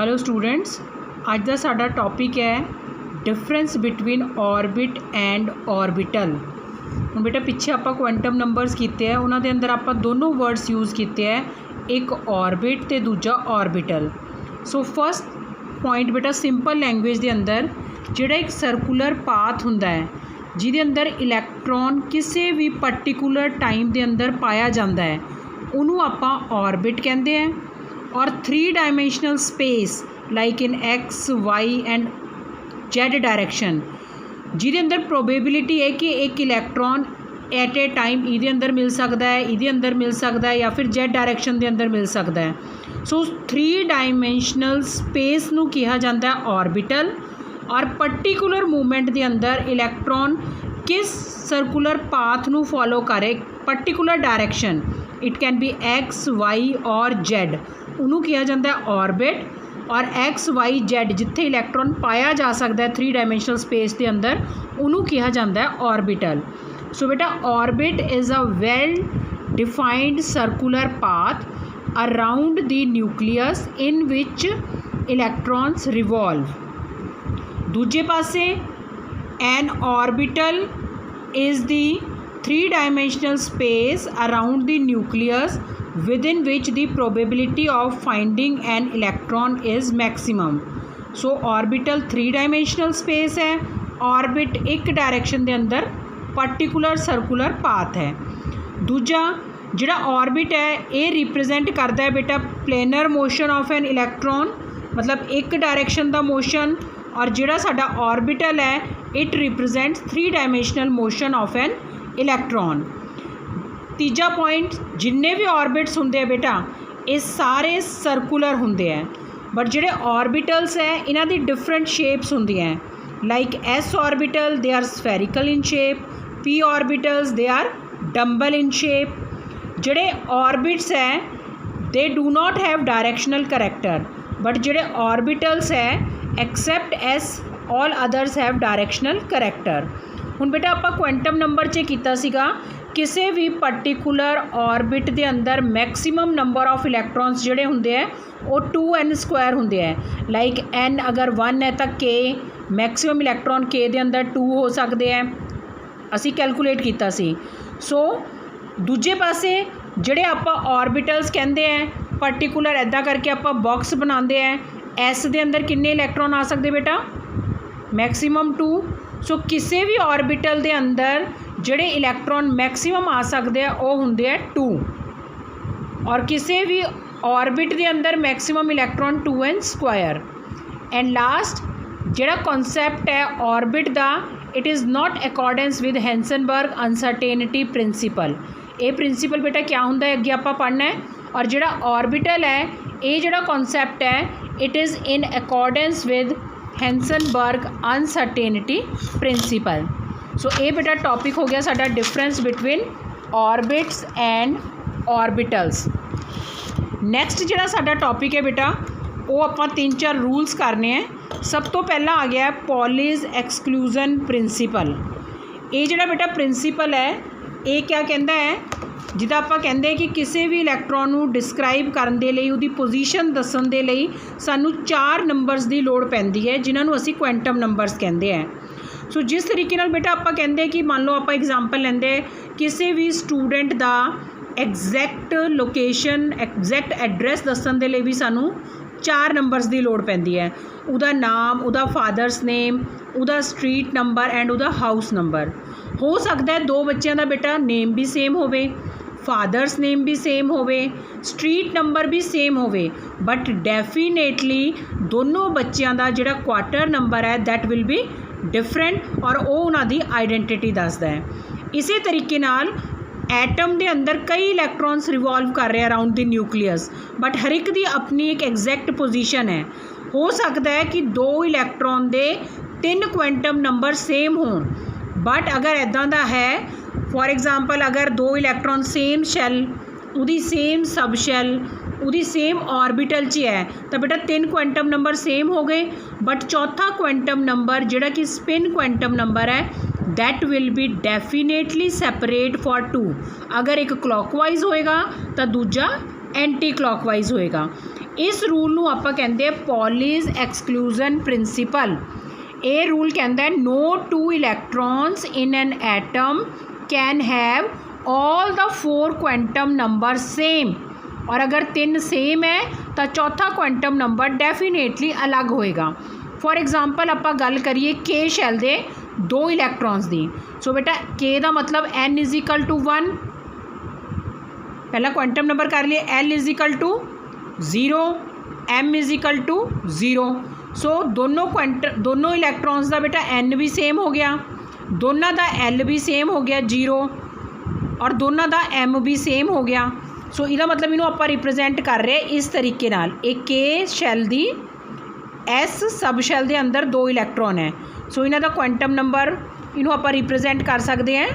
Hello students, अज का साडा topic है difference between orbit and orbital. हुण बेटा पिछे आपां क्वांटम नंबर्स कीते हैं, उन्हां दे अंदर आपां दोनों वर्ड्स यूज़ कीते हैं, एक ऑर्बिट ते दूजा ऑर्बिटल। सो फर्स्ट पॉइंट बेटा सिंपल लैंग्वेज के अंदर जिहड़ा एक सर्कुलर पाथ हुंदा है जिहदे अंदर इलैक्ट्रॉन किसी भी पर्टिकुलर टाइम के अंदर पाया जाता है उन्होंने आपां ऑर्बिट कहते हैं। और 3 dimensional space like in X Y and Z direction जिहदे अंदर प्रोबेबिलिटी है कि एक इलैक्ट्रॉन एट ए टाइम इहदे अंदर मिल सकता है, इहदे अंदर मिल सकता है या फिर जेड डायरैक्शन के अंदर मिल सकता है। सो 3 डायमेंशनल स्पेस नूं कहा जाता है ऑर्बिटल। और पर्टिकुलर मूवमेंट के अंदर इलैक्ट्रॉन किस सर्कुलर पाथ नूं फॉलो करे, particular direction, it can be X Y और जेड, उन्होंने कहा जाता है ऑर्बिट। और एक्स वाई जेड जिथे इलैक्ट्रॉन पाया जा सकता है 3 डायमेंशनल स्पेस के अंदर उन्होंने कहा जाता है ऑर्बिटल। सो बेटा orbit is a well defined circular path around the nucleus in which electrons revolve. दूजे पासे an orbital is the 3 dimensional space around the nucleus within which the probability of finding an electron is maximum. So orbital 3 dimensional space है, orbit एक direction के अंदर particular circular path है। दूजा जिहड़ा orbit है ये रिप्रजेंट करता है बेटा planar motion of an electron, मतलब एक डायरैक्शन का मोशन। और जिहड़ा साडा ऑर्बिटल है it represents 3 dimensional motion of an electron. तीजा पॉइंट जिन्ने भी ऑर्बिट्स होंगे बेटा ये सारे सर्कुलर होंगे हैं, बट जिहड़े ऑर्बिटल्स हैं इन्हां दी डिफरेंट शेप्स होंदी हैं। Like S orbital they are spherical in shape, P orbitals they are dumbbell in shape. जिहड़े ऑर्बिट्स हैं they do not have directional character, but जिहड़े ऑर्बिटल्स हैं except S all others have directional character. हुण बेटा आपां quantum number च कीता सीगा किसी भी पर्टिकुलर ऑर्बिट के अंदर मैक्सीमम नंबर ऑफ इलैक्ट्रॉन्स जिहड़े हुंदे हैं वो 2n² हुंदे हैं। लाइक n अगर 1 है तो k मैक्सीमम इलैक्ट्रॉन k के अंदर 2 हो सकते हैं, असी कैलकुलेट कीता सी। सो दूजे पासे जिहड़े आपां ऑर्बिटल्स कहंदे हैं पर्टिकुलर ऐदा करके आपां बॉक्स बनाते हैं, एस के अंदर कितने इलैक्ट्रॉन आ सकते बेटा मैक्सीमम 2। सो किसी भी ऑर्बिटल के अंदर जिहड़े इलैक्ट्रॉन मैक्सीमम आ सकते हैं वो होंगे 2, और किसी भी ऑर्बिट के अंदर maximum electron 2n²। And last जिहड़ा कॉन्सैप्ट है ऑर्बिट का it is not accordance with Heisenberg uncertainty principle. ये प्रिंसीपल बेटा क्या होंदा है अगे आपां पढ़ना है। और जिहड़ा ऑर्बिटल है ये जिहड़ा कॉन्सैप्ट है it is in accordance with Heisenberg uncertainty principle. So ये बेटा टॉपिक हो गया साडा difference between orbits and orbitals. Next जिहड़ा साडा टॉपिक है बेटा वो आपां 3-4 रूल्स करने हैं। सब तो पहला आ गया पॉलीज एक्सक्लूजन प्रिंसीपल। ये जिहड़ा बेटा प्रिंसीपल है ये क्या कहता है, जिदा आपां कहंदे कि किसी भी इलैक्ट्रॉन नूं डिस्क्राइब करन दे लई उहदी पोजीशन दस्सण दे लई सानूं 4 नंबर्स की लोड़ पैंदी है जिन्हां नूं असीं क्वांटम नंबर्स कहंदे हैं। सो जिस तरीके नाल बेटा आपां कहंदे कि मान लो आपां एग्जाम्पल लैंदे किसी भी स्टूडेंट का एग्जैक्ट लोकेशन एग्जैक्ट एड्रैस दस्सण दे लई भी सानूं 4 नंबर्स की लोड़ पैंदी है। उहदा नाम, उहदा फादर्स नेम, उहदा स्ट्रीट नंबर एंड उहदा हाउस नंबर। हो सकता है 2 बच्चों का बेटा नेम भी सेम होवे, फादर्स नेम भी सेम होवे, स्ट्रीट नंबर भी सेम होवे, बट डेफिनेटली दोनों बच्चों का जिहड़ा क्वार्टर नंबर है दैट विल बी डिफरेंट और वो उन्हां दी आइडेंटिटी दसदा है। इसी तरीके नाल एटम के अंदर कई इलैक्ट्रॉन्स रिवॉल्व कर रहे हैं अराउंड द न्यूक्लियस, बट हर एक की अपनी एक एग्जैक्ट पोजीशन है। हो सकता है कि 2 इलैक्ट्रॉन के 3 क्वांटम नंबर सेम होण, बट अगर इदां दा है फॉर एग्जाम्पल अगर 2 इलैक्ट्रॉन सेम शैल उहदी सेम सब शैल उहदी सेम ऑर्बिटल च है तो बेटा 3 क्वांटम नंबर सेम हो गए, बट चौथा क्वांटम नंबर जिहड़ा कि स्पिन क्वांटम नंबर है that will be definitely separate for 2। अगर एक क्लॉकवाइज होएगा तो दूजा एंटी क्लॉकवाइज होएगा। इस रूल नूं आपां कहंदे पॉलीज एक्सक्लूजन प्रिंसीपल। ये रूल कहता है no two electrons in an atom can have all the 4 quantum number same, और अगर 3 सेम है तो चौथा क्वांटम नंबर डेफिनेटली अलग होएगा। फॉर एग्जाम्पल आपां गल करिए के शैल दे 2 इलैक्ट्रॉन्स दी। सो बेटा के दा मतलब n इज इक्वल टू 1, पहला क्वांटम नंबर कर लिए, l is equal to 0, m is equal to 0। So दोनों इलैक्ट्रॉन्स का बेटा n भी सेम हो गया, दोनों का l भी सेम हो गया 0, और दोनों का m भी सेम हो गया। सो इसका मतलब इनू आप रिप्रजेंट कर रहे इस तरीके नाल, एक के शैल दी S सब शैल के अंदर 2 इलैक्ट्रॉन है। सो इन्हों का क्वांटम नंबर इनू आप रिप्रजेंट कर सकते हैं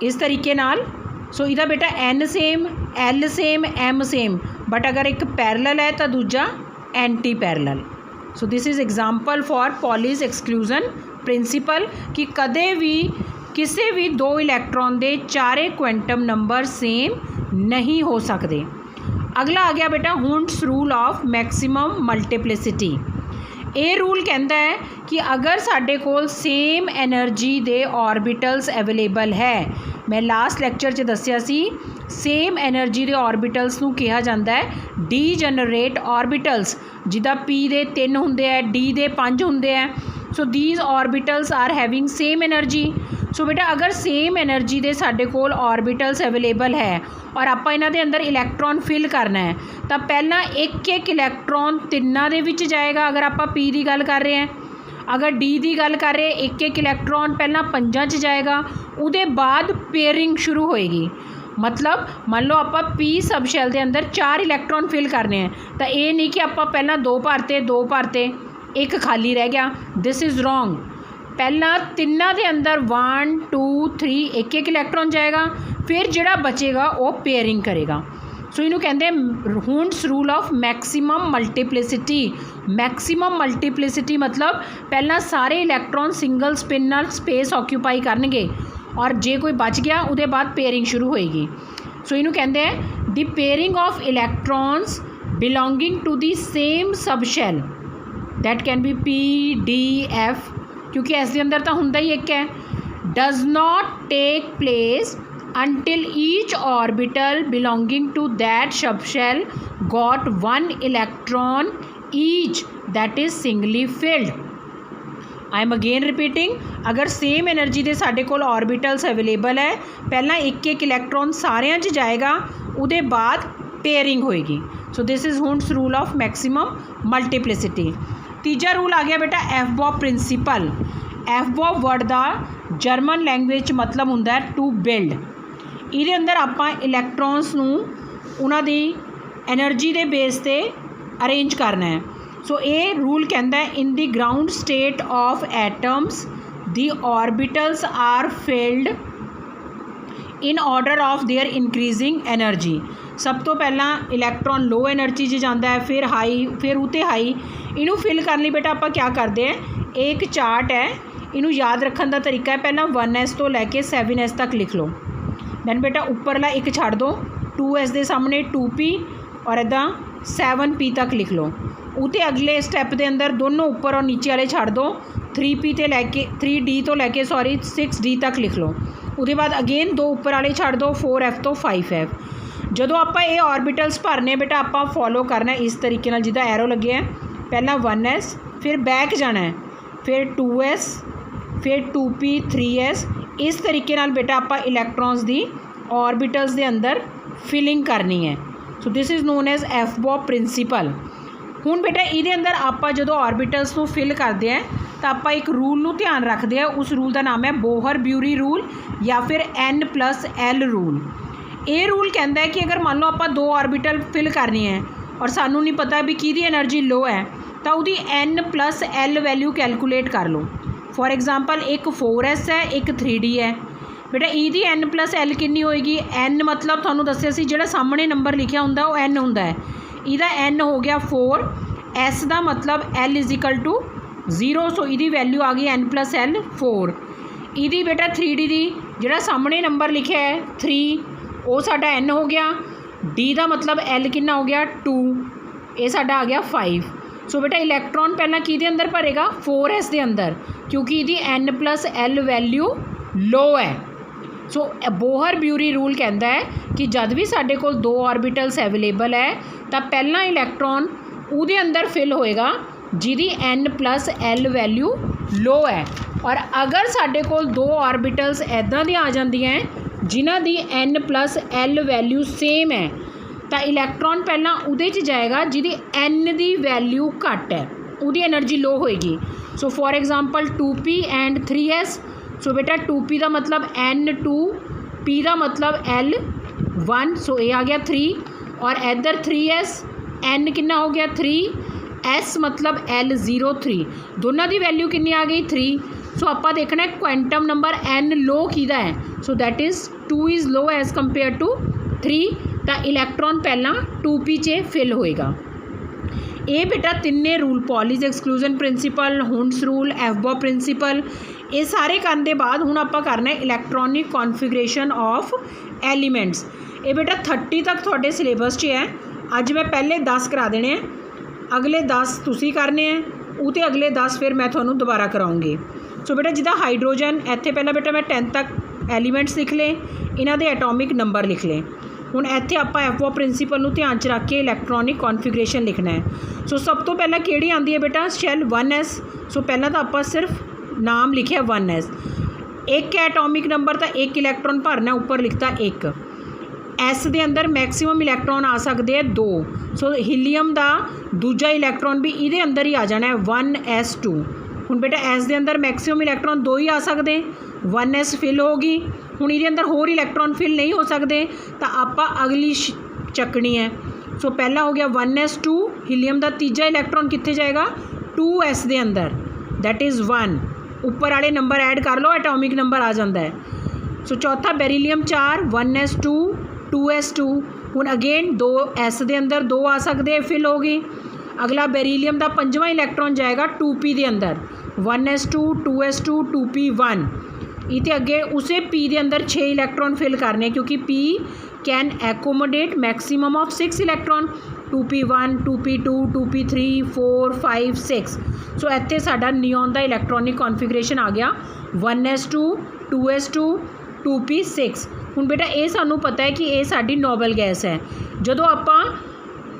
इस तरीके नाल। सो इसका बेटा n same, l same, m same, but अगर एक पैरेलल है तो दूजा anti parallel. So this is example for Pauli's exclusion principal कि कदे भी किसी भी 2 इलैक्ट्रॉन के 4 क्वांटम नंबर सेम नहीं हो सकते। अगला आ गया बेटा Hund's rule of maximum multiplicity. ये रूल कहता है कि अगर साढ़े कोल सेम एनर्जी दे ऑर्बिटल्स अवेलेबल है, मैं लास्ट लैक्चर च दस्सिया सी सेम एनर्जी दे ऑर्बिटल्स नूं कहा जाता है डीजनरेट ऑर्बिटल्स, जिदा P दे 3 हुंदे है, D दे 5 हुंदे है। So these orbitals are having same energy. So बेटा अगर सेम एनर्जी दे साढ़े कोल ऑर्बिटल्स अवेलेबल है और आप इन्हां दे अंदर इलैक्ट्रॉन फिल करना है, तो पहला एक इलैक्ट्रॉन तिन्ना दे विच जाएगा अगर आप P की गल कर रहे हैं, अगर D की गल कर रहे हैं एक इलैक्ट्रॉन पहला 5 च जाएगा, उहदे बाद पेयरिंग शुरू होएगी। मतलब मान लो आप P सब शैल के अंदर 4 इलैक्ट्रॉन फिल करने हैं, तो ये नहीं कि आप पहला 2 भरते एक खाली रह गया, दिस इज़ रॉन्ग। पहला तिन्ना के अंदर 1 2 3 एक इलैक्ट्रॉन जाएगा, फिर जिहड़ा बचेगा वो पेयरिंग करेगा। सो इनू कहते हैं Hund's rule of maximum multiplicity. Maximum multiplicity मतलब पहला सारे इलैक्ट्रॉन सिंगल स्पिन नाल स्पेस ऑक्यूपाई करनगे और जे कोई बच गया उसके बाद पेयरिंग शुरू होएगी। सो इनू कहते हैं the pairing of electrons belonging to the same subshell, that can be P D F, क्योंकि एस के अंदर तो हुंदा ही एक है, does not take place until each orbital belonging to that subshell got 1 electron each that is singly filled. I am again repeating, अगर same energy के साढ़े कोल ऑर्बिटल्स अवेलेबल है, पहला एक इलैक्ट्रॉन सारियां च जाएगा, उसके बाद पेयरिंग होएगी। So this is Hund's rule of maximum multiplicity. तीजा रूल आ गया बेटा एफबॉब प्रिंसीपल। एफबॉब वर्ड का जर्मन लैंग्वेज मतलब हुंदा है टू बिल्ड। ਇਹਦੇ अंदर ਆਪਾਂ इलैक्ट्रॉन्स ਨੂੰ ਉਹਨਾਂ ਦੀ एनर्जी ਦੇ बेस ਤੇ अरेंज करना है। सो ये रूल कहता है in the ground state of atoms the orbitals are filled in order of their increasing energy. सब तो पहला इलैक्ट्रॉन लो एनर्जी 'च जाता है, फिर हाई, फिर उते हाई। इनू फिल करने लिए बेटा आप क्या करते हैं, एक चार्ट है, इनू याद रखने का तरीका है, पहला 1s तो लैके 7s तक लिख लो, दैन बेटा उपरला एक छड़ दो, 2s के सामने 2p और इदा 7p तक लिख लो। उते अगले स्टैप के अंदर दोनों ऊपर और नीचे वाले छड़ दो, 3p तो लैके 3d तो लैके 6d तक लिख लो। उसके बाद अगेन 2 ऊपर वाले छड़ दो, 4f तो 5f। जदों आप ये ऑर्बिटल्स भरने बेटा आप फॉलो करना है इस तरीके नाल जिदा एरो लगे है, पहला 1s, फिर बैक जाना है, फिर 2s, फिर 2p 3s। इस तरीके नाल बेटा आप इलैक्ट्रॉन्स दी ऑर्बिटल्स के अंदर फिलिंग करनी है। So this is known as Aufbau principle. हुण बेटा ये अंदर आप जो ऑर्बिटल्स को फिल करते हैं तो आप एक रूल नूं ध्यान रखते हैं, उस रूल का नाम है बोहर-ब्यूरी रूल या फिर N+L रूल। ये रूल कहता है कि अगर मान लो आप 2 ऑर्बिटल फिल करनी है और सानू नहीं पता भी किहदी एनर्जी लो है, तो उसकी N+L वैल्यू कैलकुलेट कर लो। फॉर एग्जाम्पल एक 4s है, एक 3d है, बेटा ਇਹਦੀ N+L कितनी होएगी, N मतलब थानू दस्सिया सी जिहड़ा सामने नंबर लिखा हुंदा वो N हुंदा है, ਇਹਦਾ N हो गया 4, S का मतलब L = 0, सो ਇਹਦੀ वैल्यू आ गई N+L 4। ਇਹਦੀ बेटा 3d दी जिहड़ा सामने नंबर लिखा है 3, वो साडा N हो गया, डी का मतलब एल कितना हो गया 2, ये साडा आ गया 5। सो बेटा इलैक्ट्रॉन पहला किहदे अंदर भरेगा 4s के अंदर, क्योंकि इहदी n+l वैल्यू लो है। सो बोहर ब्यूरी रूल कहता है कि जब भी साडे कोल 2 ऑर्बिटल्स अवेलेबल है तो पहला इलैक्ट्रॉन उहदे अंदर फिल होएगा जिहदी n+l वैल्यू लो है, और अगर साडे कोल 2 ऑर्बिटल्स ऐदां दी आ जांदियां जिन्हां दी n+l वैल्यू सेम है तो इलैक्ट्रॉन पहला उहदे च जाएगा जिहदी n दी वैल्यू घट है, उहदी एनर्जी लो होएगी। So for example 2p and 3s। सो बेटा 2p का मतलब n2, p का मतलब l1, सो ये आ गया 3, और इधर 3s n कितना हो गया 3, s मतलब l03, दोनों की वैल्यू कितनी आ गई 3। सो आप देखना है क्वांटम नंबर n लो किहदा है, so that is 2 is low as compare to 3, तो इलैक्ट्रॉन पहला 2p च फिल होएगा। ये बेटा तिन्ने rule Pauli's exclusion principle, Hund's rule, Aufbau principle, ये सारे करने के बाद हुण आपां करना है इलैक्ट्रॉनिक कॉन्फिगरेशन ऑफ एलीमेंट्स। ये बेटा 30 तक थोड़े सिलेबस च है। अज मैं पहले 10 करा देने हैं, अगले 10 तुसी करने हैं, उते अगले 10 फिर मैं थोनू दोबारा कराऊंगी। सो बेटा जिदा हाइड्रोजन इत्थे पहला बेटा मैं 10 तक एलीमेंट्स लिख ले, इन्हां दे एटॉमिक नंबर लिख ले। हुण इत्थे आपां एफओ प्रिंसीपल नूं ध्यान च रख के इलैक्ट्रॉनिक कॉन्फिगरेशन लिखना है। सो सब तो पहला किहड़ी आंदी है बेटा शैल 1s। सो पहला तो आपां सिर्फ नाम लिखिया 1s, एक है एटॉमिक नंबर, तो एक इलैक्ट्रॉन भरना, ऊपर लिखता 1। एस दे अंदर मैक्सीमम इलैक्ट्रॉन आ सकते हैं 2। सो हीलियम का दूजा इलैक्ट्रॉन भी इहदे अंदर ही आ जाना है 1s2। हुण बेटा एस दे अंदर मैक्सीमम इलैक्ट्रॉन 2 ही आ सकते, 1s फिल होगी। हुण इहदे अंदर होर इलैक्ट्रॉन फिल नहीं हो सकते, तो आपां अगली चकनी है। सो पहला हो गया 1s2, हीलियम का तीजा इलैक्ट्रॉन कित्थे जाएगा 2s दे अंदर, दैट इज़ 1। ऊपर वाले नंबर ऐड कर लो, एटॉमिक नंबर आ जाता है। सो चौथा बेरीलियम 4, 1s2 2s2। हुण अगेन 2s दे अंदर 2 आ सकते फिल होगी। अगला बेरीलियम का 5वां इलैक्ट्रॉन जाएगा 2p दे अंदर, 1s2 2s2 2p1। इते अगे उसे p दे अंदर 6 इलैक्ट्रॉन फिल करने, क्योंकि p can accommodate maximum of 6 electron, 2p1 2p2 2p3 4 5 6। सो इत्थे साडा नियॉन का इलैक्ट्रॉनिक कॉन्फिगरेशन आ गया 1s2 2s2 2p6। हुण बेटा ये सानू पता है कि ये साडी नोबल गैस है। जदों आपां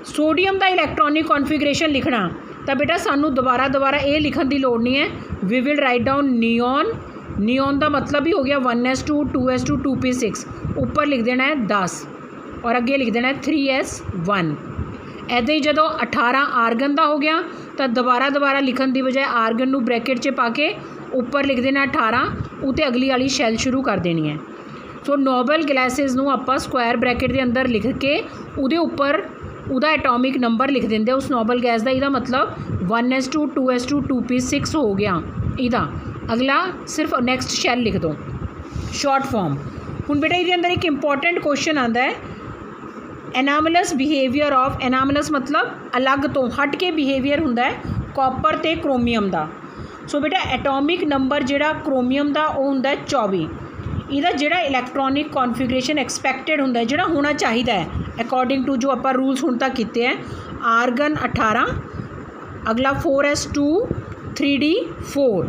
सोडियम का इलैक्ट्रॉनिक कॉन्फिगरेशन लिखना तो बेटा सानू दोबारा ये लिखण की लोड़ नहीं है, we will write down neon. Neon का मतलब ही हो गया 1s2 2s2 2p6, ऊपर लिख देना है 10 और अगे लिख देना है 3s1। ऐसे ही जदों 18 आर्गन का हो गया तो दोबारा लिखण की बजाय आर्गन नू ब्रैकेट च पा के ऊपर लिख देना 18, उते अगली वाली शैल शुरू कर देनी है। सो नोबल गैसेस नू आपां स्क्वायर ब्रैकेट के अंदर लिख के उहदे उपर उहदा एटॉमिक नंबर लिख देंगे उस नोबल गैस का। इहदा मतलब 1s2 2s2 2p6 हो गया इहदा। अगला सिर्फ नेक्स्ट शैल लिख दो शॉर्ट फॉर्म। हुण बेटा इहदे अंदर एक इंपॉर्टेंट क्वेश्चन आता है, एनामलस बिहेवियर ऑफ, एनामलस मतलब अलग तो हट के बिहेवियर हुंदा है कॉपर ते क्रोमियम का। सो बेटा एटॉमिक नंबर जिहड़ा क्रोमियम का वो हुंदा है 24। इहदा जिहड़ा इलैक्ट्रॉनिक कॉन्फिगरेशन एक्सपैक्टेड हुंदा है, जिहड़ा होना चाहिए है अकॉर्डिंग टू जो आप रूल्स हुण तक कीते हैं, आर्गन 18, अगला 4s2 3d4,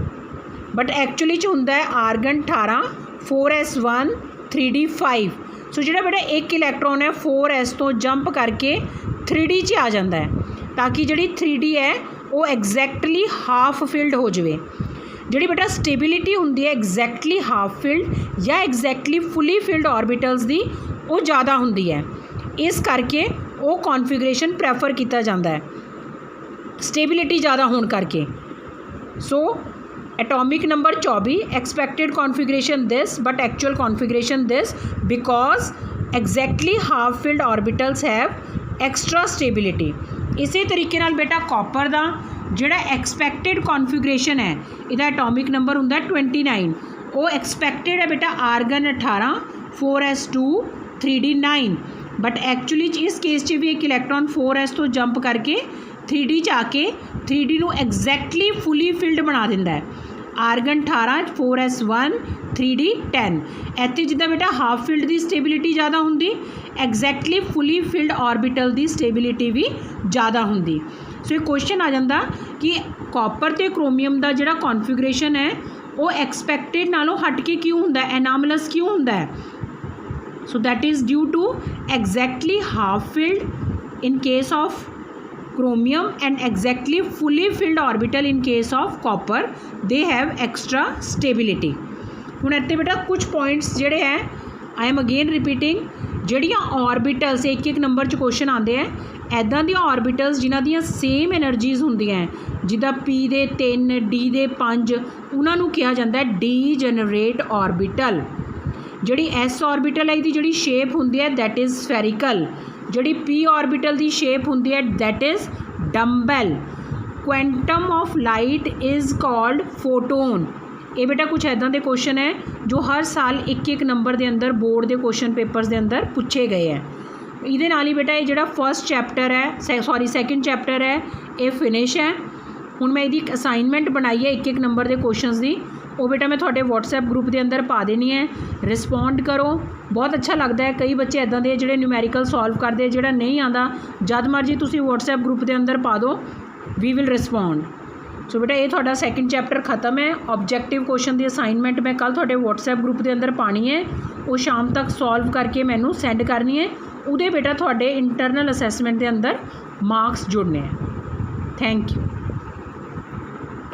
बट एक्चुअली च हुंदा है आर्गन 18 4s1 3d5। सो जिहड़ा बेटा एक इलैक्ट्रॉन है 4s तो जंप करके 3d च आ जाता है, ताकि जिहड़ी 3d है वो एग्जैक्टली हाफ फिल्ड हो जाए। जिहड़ी बेटा स्टेबिलिटी हुंदी है एग्जैक्टली हाफ फिल्ड या एग्जैक्टली फुली फिल्ड ऑर्बिटल्स दी वो ज़्यादा हुंदी है, इस करके वो कॉन्फिगरेशन प्रैफर किया जाता है स्टेबिलिटी ज़्यादा होने करके। So atomic number 24, expected configuration this but actual configuration this, because exactly half filled orbitals have extra stability. इसी तरीके नाल बेटा कॉपर का जिहड़ा एक्सपैक्टेड कॉन्फिगरेशन है, इहदा एटॉमिक नंबर हुंदा 29, वो एक्सपैक्टेड है बेटा argon 18 4s2 3d9, but actually इस केस च भी एक इलैक्ट्रॉन 4s तो जंप करके 3d च आके 3d नू एग्जैक्टली फुली फिल्ड बना दिंदा है। Organ 18 4s1 3d 10। ਇੱਥੇ ਜਿੱਦਾਂ ਬੇਟਾ ਹਾਫ ਫਿਲਡ ਦੀ ਸਟੇਬਿਲਿਟੀ ਜ਼ਿਆਦਾ ਹੁੰਦੀ, ਐਗਜ਼ੈਕਟਲੀ ਫੁੱਲੀ ਫਿਲਡ ਆਰਬਿਟਲ ਦੀ ਸਟੇਬਿਲਿਟੀ ਵੀ ਜ਼ਿਆਦਾ ਹੁੰਦੀ। ਸੋ ਇਹ ਕੁਐਸਚਨ ਆ ਜਾਂਦਾ ਕਿ ਕਾਪਰ ਤੇ ਕ੍ਰੋਮੀਅਮ ਦਾ ਜਿਹੜਾ ਕੌਨਫੀਗਰੇਸ਼ਨ ਹੈ ਉਹ ਐਕਸਪੈਕਟਡ ਨਾਲੋਂ ਹਟ ਕੇ ਕਿਉਂ ਹੁੰਦਾ, ਐਨਾਮਲਸ ਕਿਉਂ ਹੁੰਦਾ ਹੈ। ਸੋ that is due to exactly half filled in case of chromium and exactly fully filled orbital in case of copper, they have extra stability। ਹੁਣ ਇੱਥੇ ਬੇਟਾ ਕੁਝ ਪੁਆਇੰਟਸ ਜਿਹੜੇ ਹੈ I am again repeating, ਜਿਹੜੀਆਂ ऑर्बिटल्स एक एक नंबर 'ਚ ਕੁਐਸਚਨ ਆਉਂਦੇ ਹੈ ਇੱਦਾਂ ਦੀਆਂ ऑर्बिटल्स ਜਿਨ੍ਹਾਂ ਦੀਆਂ ਸੇਮ ਐਨਰਜੀਜ਼ ਹੁੰਦੀਆਂ ਜਿੱਦਾਂ P ਦੇ 3 D ਦੇ 5 ਉਹਨਾਂ ਨੂੰ ਕਿਹਾ ਜਾਂਦਾ ਹੈ ਡੀਜਨਰੇਟ ऑर्बिटल। ਜਿਹੜੀ S ऑर्बिटल है ਇਹਦੀ ਜਿਹੜੀ ਸ਼ੇਪ ਹੁੰਦੀ ਹੈ that is spherical। ਜਿਹੜੀ P ऑर्बिटल ਦੀ ਸ਼ੇਪ ਹੁੰਦੀ ਹੈ that is dumbbell। quantum of light is called photon। ਇਹ ਬੇਟਾ ਕੁਛ ਇੱਦਾਂ ਦੇ ਕੁਐਸਚਨ ਹੈ ਜੋ ਹਰ ਸਾਲ ਇੱਕ ਇੱਕ ਨੰਬਰ ਦੇ ਅੰਦਰ ਬੋਰਡ ਦੇ ਕੁਐਸਚਨ ਪੇਪਰਸ ਦੇ ਅੰਦਰ ਪੁੱਛੇ ਗਏ ਹੈ। ਇਹਦੇ ਨਾਲ ਹੀ ਬੇਟਾ ਇਹ ਜਿਹੜਾ ਫਸਟ ਚੈਪਟਰ ਹੈ ਸੈਕਿੰਡ ਚੈਪਟਰ ਹੈ ਇਹ ਫਿਨਿਸ਼ ਹੈ। ਹੁਣ ਮੈਂ ਇਹਦੀ ਇੱਕ ਅਸਾਈਨਮੈਂਟ ਬਣਾਈ ਹੈ ਇੱਕ ਇੱਕ ਨੰਬਰ ਦੇ ਕੁਐਸਚਨਸ ਦੀ, ਉਹ ਬੇਟਾ ਮੈਂ ਤੁਹਾਡੇ WhatsApp ਗਰੁੱਪ ਦੇ ਅੰਦਰ ਪਾ ਦੇਣੀ ਹੈ। ਰਿਸਪੌਂਡ ਕਰੋ, ਬਹੁਤ ਅੱਛਾ ਲੱਗਦਾ ਹੈ। ਕਈ ਬੱਚੇ ਇੱਦਾਂ ਦੇ ਜਿਹੜੇ ਨਿਊਮੈਰੀਕਲ ਸੋਲਵ ਕਰਦੇ, ਜਿਹੜਾ ਨਹੀਂ ਆਉਂਦਾ ਜਦ ਮਰਜੀ ਤੁਸੀਂ WhatsApp ਗਰੁੱਪ ਦੇ ਅੰਦਰ ਪਾ ਦਿਓ, ਵੀ ਵਿਲ ਰਿਸਪੌਂਡ। ਸੋ ਬੇਟਾ ਇਹ ਤੁਹਾਡਾ ਸੈਕਿੰਡ ਚੈਪਟਰ ਖਤਮ ਹੈ। ਆਬਜੈਕਟਿਵ ਕੁਐਸਚਨ ਦੀ ਅਸਾਈਨਮੈਂਟ ਮੈਂ ਕੱਲ੍ਹ ਤੁਹਾਡੇ WhatsApp ਗਰੁੱਪ ਦੇ ਅੰਦਰ ਪਾਣੀ ਹੈ, ਉਹ ਸ਼ਾਮ ਤੱਕ ਸੋਲਵ ਕਰਕੇ ਮੈਨੂੰ ਸੈਂਡ ਕਰਨੀ ਹੈ। ਉਹਦੇ ਬੇਟਾ ਤੁਹਾਡੇ ਇੰਟਰਨਲ ਅਸੈਸਮੈਂਟ ਦੇ ਅੰਦਰ ਮਾਰਕਸ ਜੁੜਨੇ ਹੈ। Thank you.